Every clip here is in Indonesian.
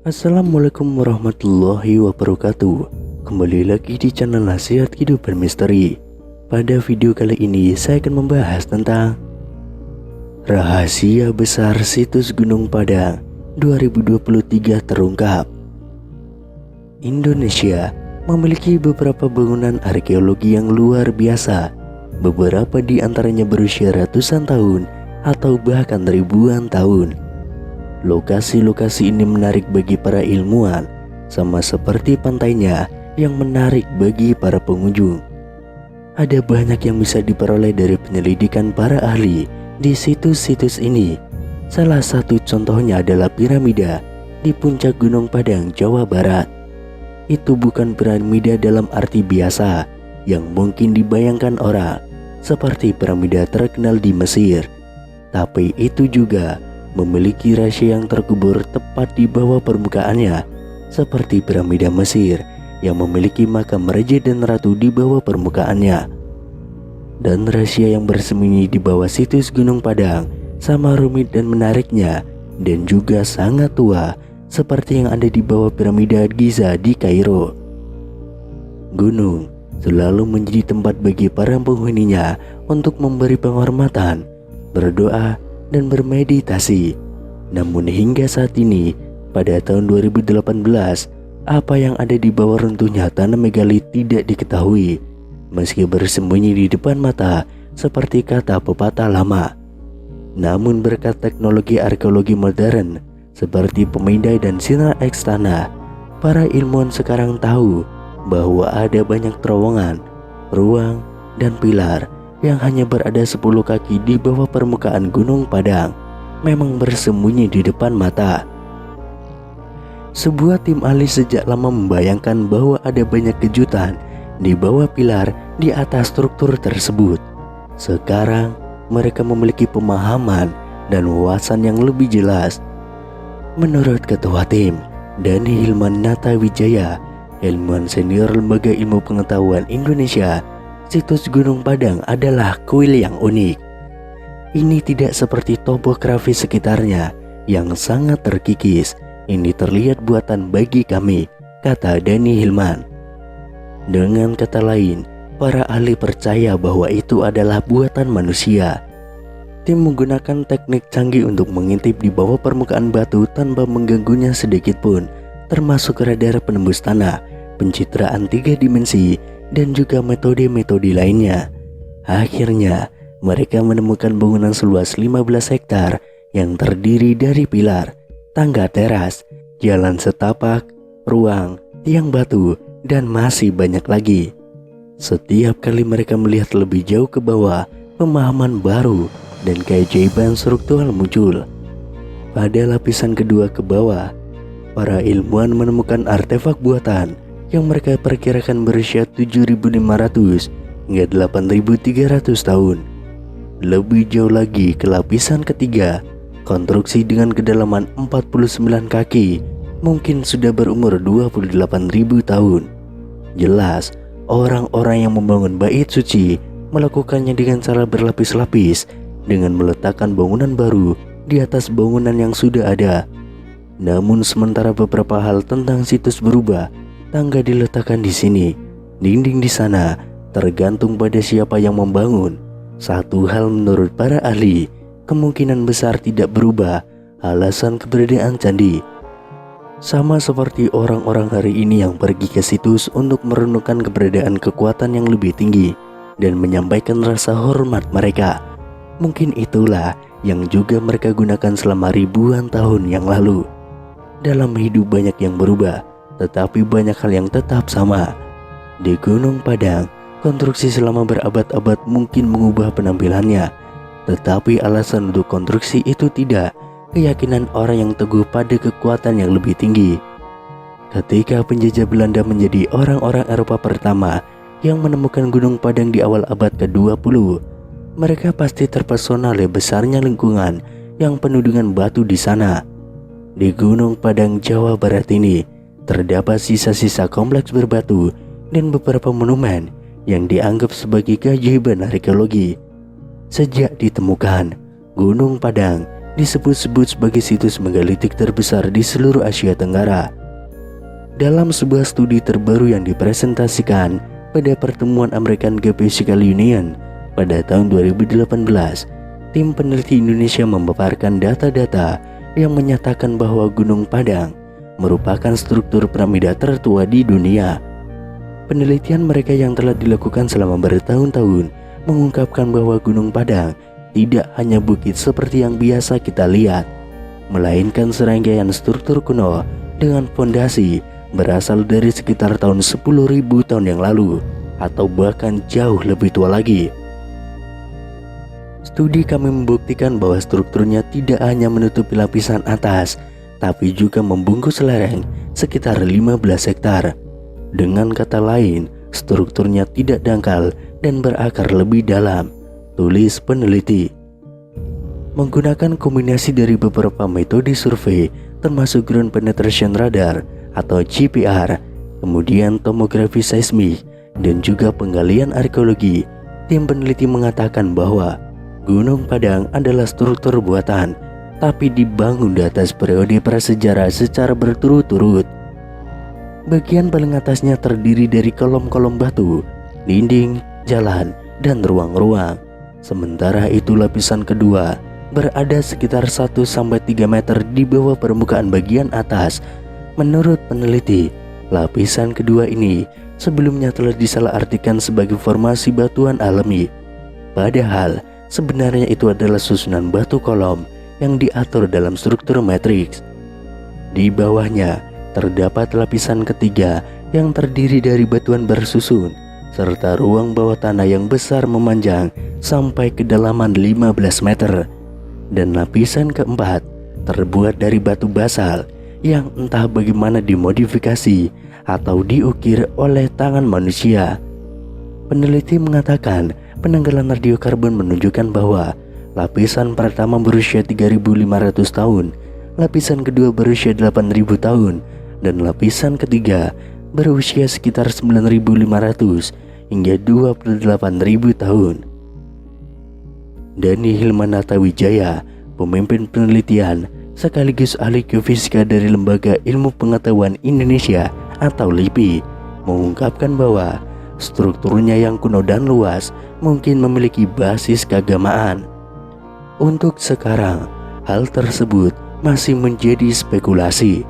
Assalamualaikum warahmatullahi wabarakatuh. Kembali lagi di channel Nasihat Kehidupan Misteri. Pada video kali ini saya akan membahas tentang rahasia besar situs Gunung Padang 2023 terungkap. Indonesia memiliki beberapa bangunan arkeologi yang luar biasa. Beberapa di antaranya berusia ratusan tahun atau bahkan ribuan tahun. Lokasi-lokasi ini menarik bagi para ilmuwan, sama seperti pantainya yang menarik bagi para pengunjung. Ada banyak yang bisa diperoleh dari penyelidikan para ahli di situs-situs ini. Salah satu contohnya adalah piramida di puncak Gunung Padang, Jawa Barat. Itu bukan piramida dalam arti biasa yang mungkin dibayangkan orang, seperti piramida terkenal di Mesir. Tapi itu juga memiliki rahasia yang terkubur tepat di bawah permukaannya, seperti piramida Mesir yang memiliki makam raja dan ratu di bawah permukaannya. Dan rahasia yang bersembunyi di bawah situs Gunung Padang sama rumit dan menariknya, dan juga sangat tua, seperti yang ada di bawah piramida Giza di Kairo. Gunung selalu menjadi tempat bagi para penghuninya untuk memberi penghormatan, berdoa, dan bermeditasi. Namun hingga saat ini, pada tahun 2018, apa yang ada di bawah runtuhnya tanah megalit tidak diketahui, meski bersembunyi di depan mata seperti kata pepatah lama. Namun berkat teknologi arkeologi modern seperti pemindai dan sinar X tanah, para ilmuwan sekarang tahu bahwa ada banyak terowongan, ruang, dan pilar yang hanya berada 10 kaki di bawah permukaan Gunung Padang, memang bersembunyi di depan mata. Sebuah tim ahli sejak lama membayangkan bahwa ada banyak kejutan di bawah pilar di atas struktur tersebut. Sekarang mereka memiliki pemahaman dan wawasan yang lebih jelas. Menurut ketua tim, Dani Hilman Natawijaya, ilmuwan senior Lembaga Ilmu Pengetahuan Indonesia, situs Gunung Padang adalah kuil yang unik. Ini tidak seperti topografi sekitarnya yang sangat terkikis. Ini terlihat buatan bagi kami, kata Dani Hilman. Dengan kata lain, para ahli percaya bahwa itu adalah buatan manusia. Tim menggunakan teknik canggih untuk mengintip di bawah permukaan batu tanpa mengganggunya sedikit pun, termasuk radar penembus tanah, pencitraan 3 dimensi, dan juga metode-metode lainnya. Akhirnya, mereka menemukan bangunan seluas 15 hektar yang terdiri dari pilar, tangga teras, jalan setapak, ruang, tiang batu, dan masih banyak lagi. Setiap kali mereka melihat lebih jauh ke bawah, pemahaman baru dan keajaiban struktural muncul. Pada lapisan kedua ke bawah, para ilmuwan menemukan artefak buatan yang mereka perkirakan berusia 7.500 hingga 8.300 tahun. Lebih jauh lagi ke lapisan ketiga, konstruksi dengan kedalaman 49 kaki mungkin sudah berumur 28.000 tahun. Jelas, orang-orang yang membangun bait suci melakukannya dengan cara berlapis-lapis dengan meletakkan bangunan baru di atas bangunan yang sudah ada. Namun sementara beberapa hal tentang situs berubah, tangga diletakkan di sini, dinding di sana, tergantung pada siapa yang membangun. Satu hal menurut para ahli, kemungkinan besar tidak berubah, alasan keberadaan candi. Sama seperti orang-orang hari ini yang pergi ke situs untuk merenungkan keberadaan kekuatan yang lebih tinggi dan menyampaikan rasa hormat mereka. Mungkin itulah yang juga mereka gunakan selama ribuan tahun yang lalu. Dalam hidup banyak yang berubah, tetapi banyak hal yang tetap sama. Di Gunung Padang, konstruksi selama berabad-abad mungkin mengubah penampilannya, tetapi alasan untuk konstruksi itu tidak, keyakinan orang yang teguh pada kekuatan yang lebih tinggi. Ketika penjajah Belanda menjadi orang-orang Eropa pertama yang menemukan Gunung Padang di awal abad ke-20, mereka pasti terpesona oleh besarnya lingkungan yang penuh dengan batu di sana. Di Gunung Padang, Jawa Barat ini, terdapat sisa-sisa kompleks berbatu dan beberapa monumen yang dianggap sebagai keajaiban arkeologi. Sejak ditemukan, Gunung Padang disebut-sebut sebagai situs megalitik terbesar di seluruh Asia Tenggara. Dalam sebuah studi terbaru yang dipresentasikan pada pertemuan American Geophysical Union pada tahun 2018, tim peneliti Indonesia memaparkan data-data yang menyatakan bahwa Gunung Padang merupakan struktur piramida tertua di dunia. Penelitian mereka yang telah dilakukan selama bertahun-tahun mengungkapkan bahwa Gunung Padang tidak hanya bukit seperti yang biasa kita lihat, melainkan serangkaian struktur kuno dengan fondasi berasal dari sekitar tahun 10.000 tahun yang lalu atau bahkan jauh lebih tua lagi. Studi kami membuktikan bahwa strukturnya tidak hanya menutupi lapisan atas, tapi juga membungkus lereng sekitar 15 hektar. Dengan kata lain, strukturnya tidak dangkal dan berakar lebih dalam, tulis peneliti. Menggunakan kombinasi dari beberapa metode survei termasuk ground penetration radar atau GPR, kemudian tomografi seismik dan juga penggalian arkeologi, tim peneliti mengatakan bahwa Gunung Padang adalah struktur buatan, tapi dibangun di atas periode prasejarah secara berturut-turut. Bagian paling atasnya terdiri dari kolom-kolom batu, dinding, jalan, dan ruang-ruang. Sementara itu lapisan kedua berada sekitar 1-3 meter di bawah permukaan bagian atas. Menurut peneliti, lapisan kedua ini sebelumnya telah disalahartikan sebagai formasi batuan alami. Padahal sebenarnya itu adalah susunan batu kolom yang diatur dalam struktur matriks. Di bawahnya terdapat lapisan ketiga yang terdiri dari batuan bersusun, serta ruang bawah tanah yang besar memanjang sampai kedalaman 15 meter. Dan lapisan keempat terbuat dari batu basal yang entah bagaimana dimodifikasi atau diukir oleh tangan manusia. Peneliti mengatakan penanggalan radiokarbon menunjukkan bahwa lapisan pertama berusia 3.500 tahun, lapisan kedua berusia 8.000 tahun, dan lapisan ketiga berusia sekitar 9.500 hingga 28.000 tahun. Dani Hilmanata Wijaya, pemimpin penelitian sekaligus ahli geofisika dari Lembaga Ilmu Pengetahuan Indonesia atau LIPI, mengungkapkan bahwa strukturnya yang kuno dan luas mungkin memiliki basis keagamaan. Untuk sekarang, hal tersebut masih menjadi spekulasi.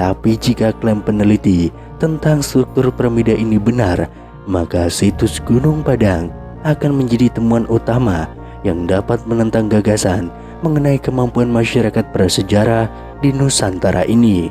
Tapi jika klaim peneliti tentang struktur piramida ini benar, maka situs Gunung Padang akan menjadi temuan utama yang dapat menentang gagasan mengenai kemampuan masyarakat prasejarah di Nusantara ini.